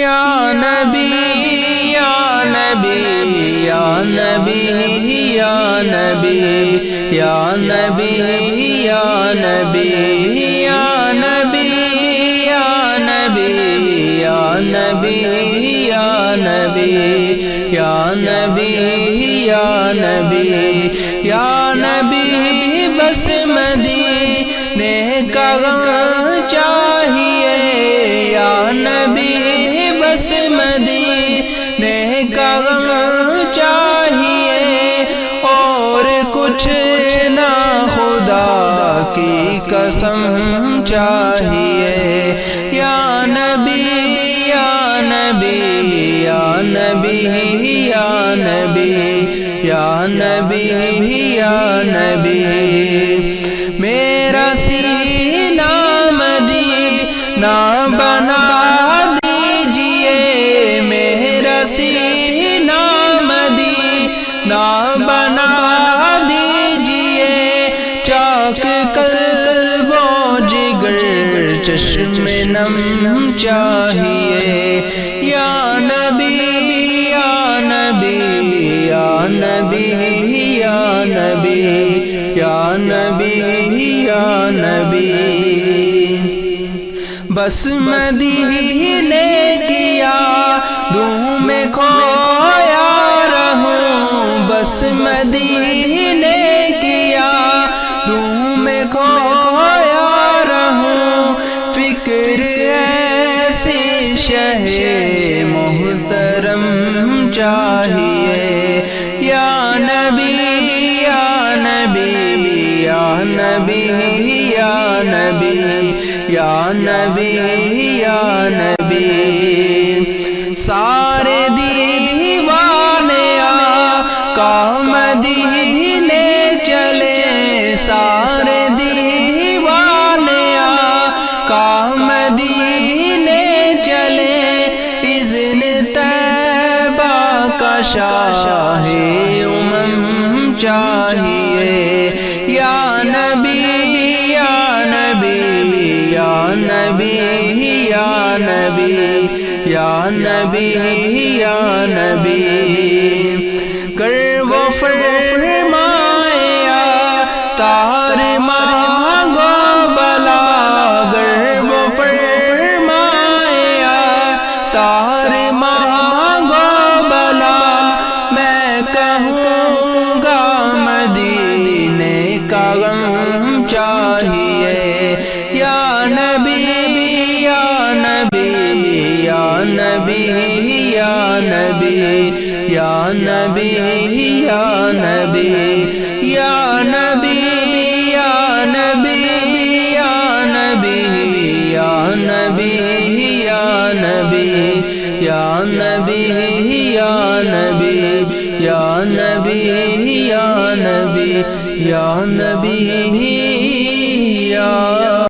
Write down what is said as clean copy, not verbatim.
یا نبی یا نبی یا نبی یا نبی یا نبی یا نبی یا نبی یا نبی یا نبی یا نبی یا نبی یا نبی یا نبی بس مدینے کا غم چاہیے یا نبی بس مدینے کا غم چاہیے اور کچھ نہ خدا کی قسم چاہیے یا نبی یا نبی یا نبی یا نبی یا نبی یا نبی میرا سینہ مدینہ بنا دیجئے میرا سینہ مدینہ بنا دیجئے چاک قلب و جگر چشم نم چاہیے یا نبی یا نبی یا نبی یا نبی یا نبی یا نبی بس مدینے کی یادوں میں کھویا رہوں بس مدینے کی یادوں میں کھویا رہوں فکر ایسی شہ محترم چاہیے یا نبی یا نبی یا نبی یا نبی یا نبی یا نبی سارے دیوانے آقا مدینے چلے سارے دیوانے آقا مدینے چلے اذن طیبہ کا شاہ امم چاہیے یا نبی یا نبی یا نبی یا نبی یا نبی یا نبی کر وہ فرمائے تار مانگو بلا گر وہ فرمائے تار مانگو بلا میں کہوں گا مدینے کا غم چاہیے یا نبی یا نبی یا نبی یا نبی یا نبی یا نبی یا نبی یا نبی یا نبی یا نبی یا نبی یا نبی یا نبی یا نبی یا نبی یا نبی یا